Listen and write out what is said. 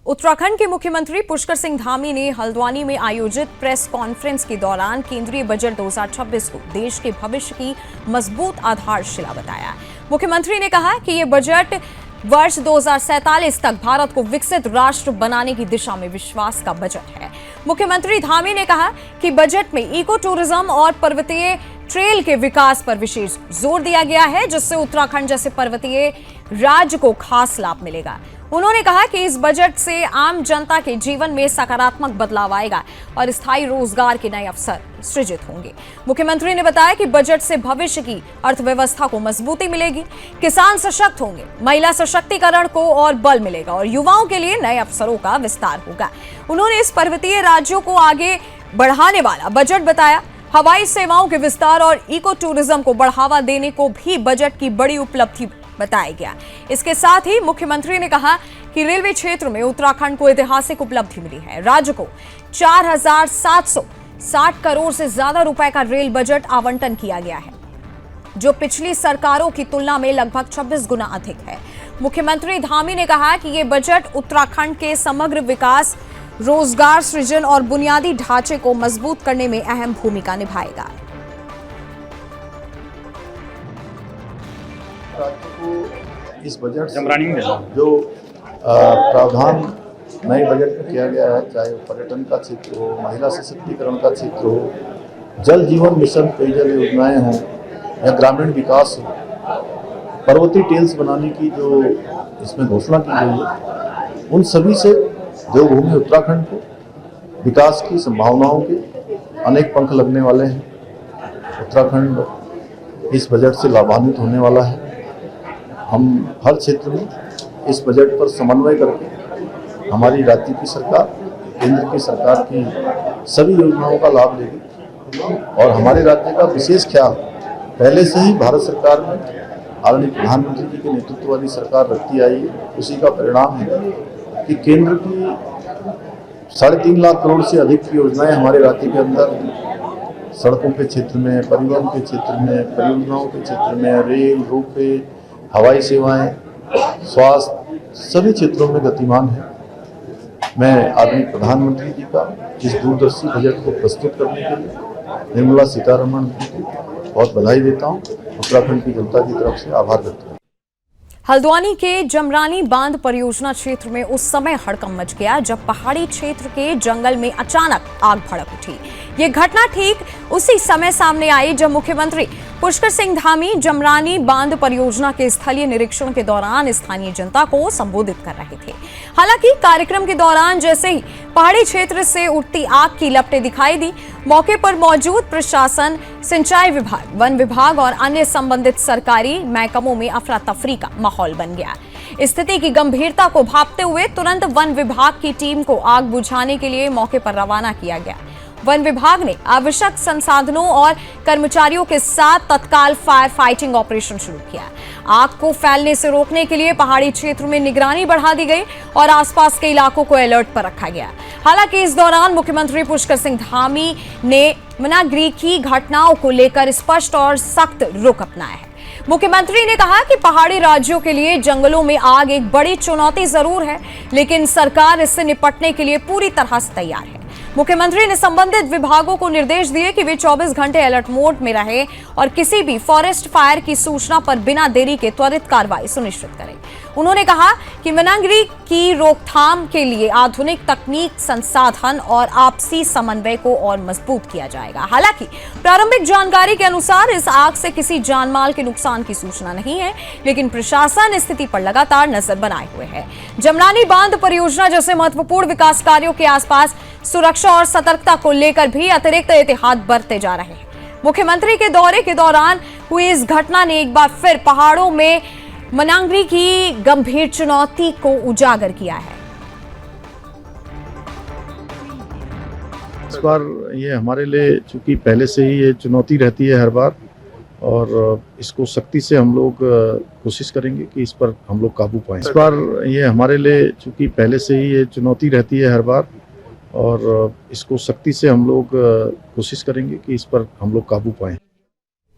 उत्तराखंड के मुख्यमंत्री पुष्कर सिंह धामी ने हल्द्वानी में आयोजित प्रेस कॉन्फ्रेंस के दौरान केंद्रीय बजट 2026 को देश के भविष्य की मजबूत आधारशिला बताया। मुख्यमंत्री ने कहा कि ये बजट वर्ष 2047 तक भारत को विकसित राष्ट्र बनाने की दिशा में विश्वास का बजट है। मुख्यमंत्री धामी ने कहा कि बजट में इको टूरिज्म और पर्वतीय ट्रेल के विकास पर विशेष जोर दिया गया है, जिससे उत्तराखंड जैसे पर्वतीय राज्य को खास लाभ मिलेगा। उन्होंने कहा कि इस बजट से आम जनता के जीवन में सकारात्मक बदलाव आएगा और स्थायी रोजगार के नए अवसर सृजित होंगे। मुख्यमंत्री ने बताया कि बजट से भविष्य की अर्थव्यवस्था को मजबूती मिलेगी, किसान सशक्त होंगे, महिला सशक्तिकरण को और बल मिलेगा और युवाओं के लिए नए अवसरों का विस्तार होगा। उन्होंने इस पर्वतीय राज्यों को आगे बढ़ाने वाला बजट बताया। हवाई सेवाओं के विस्तार और इको टूरिज्म को बढ़ावा देने को भी बजट की बड़ी उपलब्धि बताया गया। इसके साथ ही मुख्यमंत्री ने कहा कि रेलवे क्षेत्र में उत्तराखंड को ऐतिहासिक उपलब्धि मिली है। राज्य को 4,760 करोड़ से ज्यादा रुपए का रेल बजट आवंटन किया गया है, जो पिछली सरकारों की तुलना में लगभग 26 गुना अधिक है। मुख्यमंत्री धामी ने कहा कि यह बजट उत्तराखंड के समग्र विकास, रोजगार सृजन और बुनियादी ढांचे को मजबूत करने में अहम भूमिका निभाएगा। राज्य को इस बजट से जो प्रावधान नए बजट में किया गया है, चाहे वो पर्यटन का क्षेत्र हो, महिला सशक्तिकरण का क्षेत्र हो, जल जीवन मिशन पेयजल योजनाएं हों या ग्रामीण विकास हो, पर्वतीय टेल्स बनाने की जो इसमें घोषणा की गई है, उन सभी से देवभूमि उत्तराखंड को विकास की संभावनाओं के अनेक पंख लगने वाले हैं। उत्तराखंड इस बजट से लाभान्वित होने वाला है। हम हर क्षेत्र में इस बजट पर समन्वय करके हमारी राज्य की सरकार केंद्र की सरकार की सभी योजनाओं का लाभ लेगी और हमारे राज्य का विशेष ख्याल पहले से ही भारत सरकार में आदरणीय प्रधानमंत्री जी के नेतृत्व वाली सरकार रखती आई है। उसी का परिणाम है कि केंद्र की 3.5 लाख करोड़ से अधिक की योजनाएं हमारे राज्य के अंदर सड़कों के क्षेत्र में, परिवहन के क्षेत्र में, परियोजनाओं के क्षेत्र में, रेल, रोपवे, हवाई सेवाएं, स्वास्थ्य, सभी क्षेत्रों में गतिमान है। मैं आदरणीय प्रधानमंत्री जी का इस दूरदर्शी बजट को प्रस्तुत करने के लिए निर्मला सीतारमण जी को बहुत बधाई देता हूँ। उत्तराखंड की जनता की तरफ से आभार व्यक्त करता हूँ। हल्द्वानी के जमरानी बांध परियोजना क्षेत्र में उस समय हड़कंप मच गया जब पहाड़ी क्षेत्र के जंगल में अचानक आग भड़क उठी। ये घटना ठीक उसी समय सामने आई जब मुख्यमंत्री पुष्कर सिंह धामी जमरानी बांध परियोजना के स्थलीय निरीक्षण के दौरान स्थानीय जनता को संबोधित कर रहे थे। हालांकि कार्यक्रम के दौरान जैसे ही पहाड़ी क्षेत्र से उठती आग की लपटें दिखाई दी, मौके पर मौजूद प्रशासन, सिंचाई विभाग, वन विभाग और अन्य संबंधित सरकारी महकमों में अफरा तफरी का माहौल बन गया। स्थिति की गंभीरता को भांपते हुए तुरंत वन विभाग की टीम को आग बुझाने के लिए मौके पर रवाना किया गया। वन विभाग ने आवश्यक संसाधनों और कर्मचारियों के साथ तत्काल फायर फाइटिंग ऑपरेशन शुरू किया। आग को फैलने से रोकने के लिए पहाड़ी क्षेत्र में निगरानी बढ़ा दी गई और आसपास के इलाकों को अलर्ट पर रखा गया। हालांकि इस दौरान मुख्यमंत्री पुष्कर सिंह धामी ने मनागिरी की घटनाओं को लेकर स्पष्ट और सख्त रुख अपनाया है। मुख्यमंत्री ने कहा कि पहाड़ी राज्यों के लिए जंगलों में आग एक बड़ी चुनौती जरूर है, लेकिन सरकार इससे निपटने के लिए पूरी तरह से तैयार है। मुख्यमंत्री ने संबंधित विभागों को निर्देश दिए कि वे 24 घंटे अलर्ट मोड में रहे और किसी भी फॉरेस्ट फायर की सूचना पर बिना देरी के त्वरित कार्रवाई सुनिश्चित करें। उन्होंने कहा कि मनागिरी की रोकथाम के लिए आधुनिक तकनीक, संसाधन और आपसी समन्वय को और मजबूत किया जाएगा। हालांकि प्रारंभिक जानकारी के अनुसार इस आग से किसी जानमाल के नुकसान की सूचना नहीं है, लेकिन प्रशासन स्थिति पर लगातार नजर बनाए हुए है। जमरानी बांध परियोजना जैसे महत्वपूर्ण विकास कार्यों के आसपास सुरक्षा और सतर्कता को लेकर भी अतिरिक्त एहतियात बरते जा रहे हैं। मुख्यमंत्री के दौरे के दौरान हुई इस घटना ने एक बार फिर पहाड़ों में मनागिरी की गंभीर चुनौती को उजागर किया है। इस बार ये हमारे लिए चूंकि पहले से ही ये चुनौती रहती है हर बार, और इसको सख्ती से हम लोग कोशिश करेंगे कि इस पर हम लोग काबू पाएं। इस बार ये हमारे लिए चूंकि पहले से ही ये चुनौती रहती है हर बार, और इसको सख्ती से हम लोग कोशिश करेंगे कि इस पर हम लोग काबू पाएं।